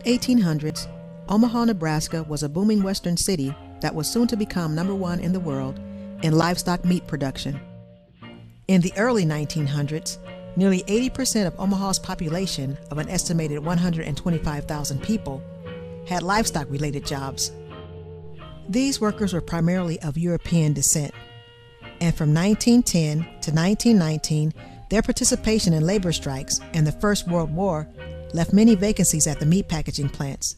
1800s, Omaha, Nebraska was a booming western city that was soon to become #1 in the world in livestock meat production. In the early 1900s, nearly 80% of Omaha's population of an estimated 125,000 people had livestock-related jobs. These workers were primarily of European descent, and from 1910 to 1919, their participation in labor strikes and the First World War left many vacancies at the meat packaging plants.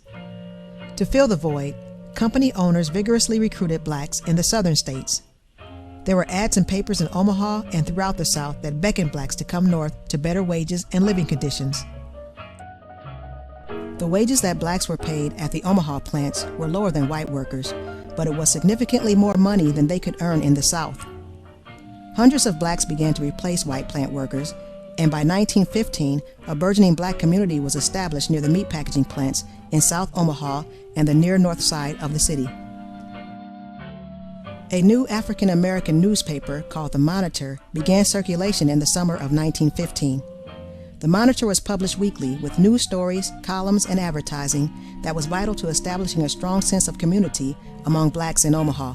To fill the void, company owners vigorously recruited blacks in the southern states. There were ads in papers in Omaha and throughout the South that beckoned blacks to come north to better wages and living conditions. The wages that blacks were paid at the Omaha plants were lower than white workers, but it was significantly more money than they could earn in the South. Hundreds of blacks began to replace white plant workers, and by 1915, a burgeoning black community was established near the meat packaging plants in South Omaha and the near north side of the city. A new African American newspaper called the Monitor began circulation in the summer of 1915. The Monitor was published weekly with news stories, columns, and advertising that was vital to establishing a strong sense of community among blacks in Omaha.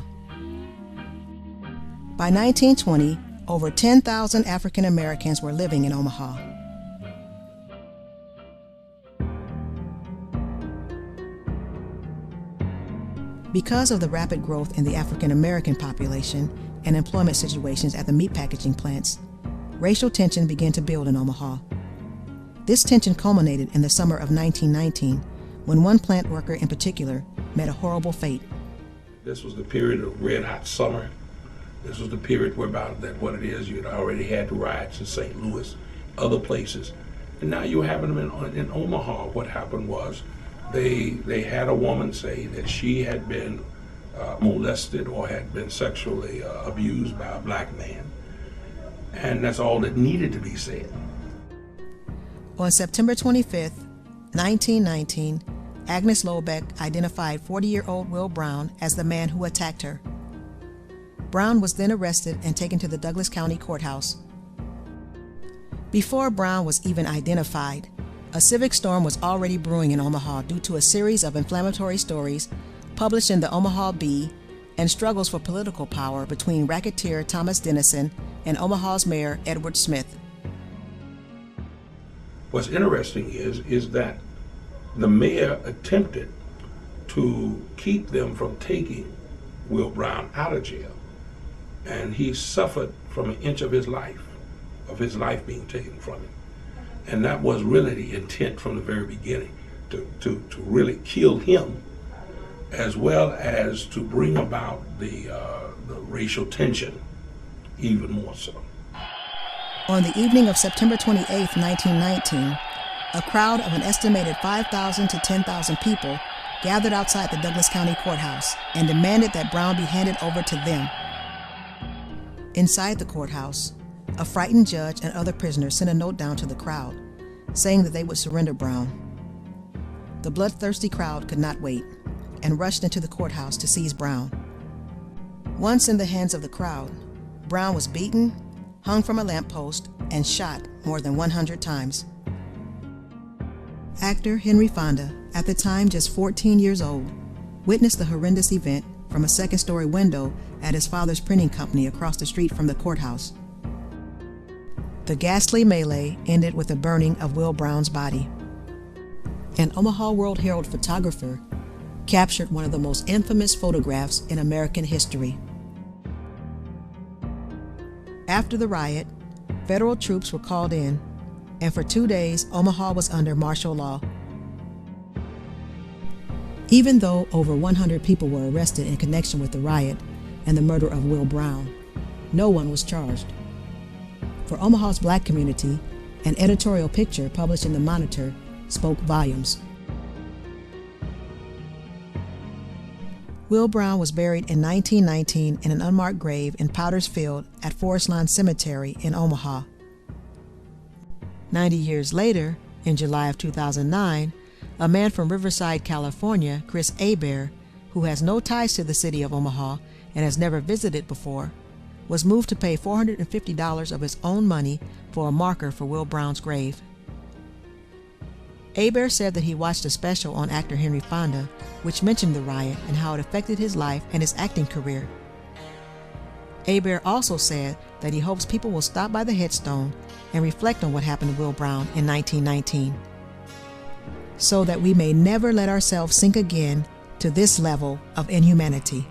By 1920, over 10,000 African Americans were living in Omaha. Because of the rapid growth in the African American population and employment situations at the meat packaging plants, racial tension began to build in Omaha. This tension culminated in the summer of 1919, when one plant worker in particular met a horrible fate. This was the period of red hot summer. This was the period whereby that what it is, you'd already had riots in St. Louis, other places, and now you're having them in Omaha. What happened was they had a woman say that she had been molested or had been sexually abused by a black man, and that's all that needed to be said. On September 25, 1919, Agnes Lobeck identified 40-year-old Will Brown as the man who attacked her. Brown was then arrested and taken to the Douglas County Courthouse. Before Brown was even identified, a civic storm was already brewing in Omaha due to a series of inflammatory stories published in the Omaha Bee and struggles for political power between racketeer Thomas Dennison and Omaha's mayor Edward Smith. What's interesting is that the mayor attempted to keep them from taking Will Brown out of jail, and he suffered from an inch of his life being taken from him. And that was really the intent from the very beginning, to really kill him, as well as to bring about the racial tension even more so. On the evening of September 28, 1919, a crowd of an estimated 5,000 to 10,000 people gathered outside the Douglas County Courthouse and demanded that Brown be handed over to them. Inside the courthouse, a frightened judge and other prisoners sent a note down to the crowd, saying that they would surrender Brown. The bloodthirsty crowd could not wait and rushed into the courthouse to seize Brown. Once in the hands of the crowd, Brown was beaten, hung from a lamppost, and shot more than 100 times. Actor Henry Fonda, at the time just 14 years old, witnessed the horrendous event from a second-story window at his father's printing company across the street from the courthouse. The ghastly melee ended with the burning of Will Brown's body. An Omaha World Herald photographer captured one of the most infamous photographs in American history. After the riot, federal troops were called in, and for 2 days, Omaha was under martial law. Even though over 100 people were arrested in connection with the riot and the murder of Will Brown, no one was charged. For Omaha's black community, an editorial picture published in the Monitor spoke volumes. Will Brown was buried in 1919 in an unmarked grave in Powder's Field at Forest Lawn Cemetery in Omaha. 90 years later, in July of 2009, a man from Riverside, California, Chris Hebert, who has no ties to the city of Omaha and has never visited before, was moved to pay $450 of his own money for a marker for Will Brown's grave. Hebert said that he watched a special on actor Henry Fonda, which mentioned the riot and how it affected his life and his acting career. Hebert also said that he hopes people will stop by the headstone and reflect on what happened to Will Brown in 1919, so that we may never let ourselves sink again to this level of inhumanity.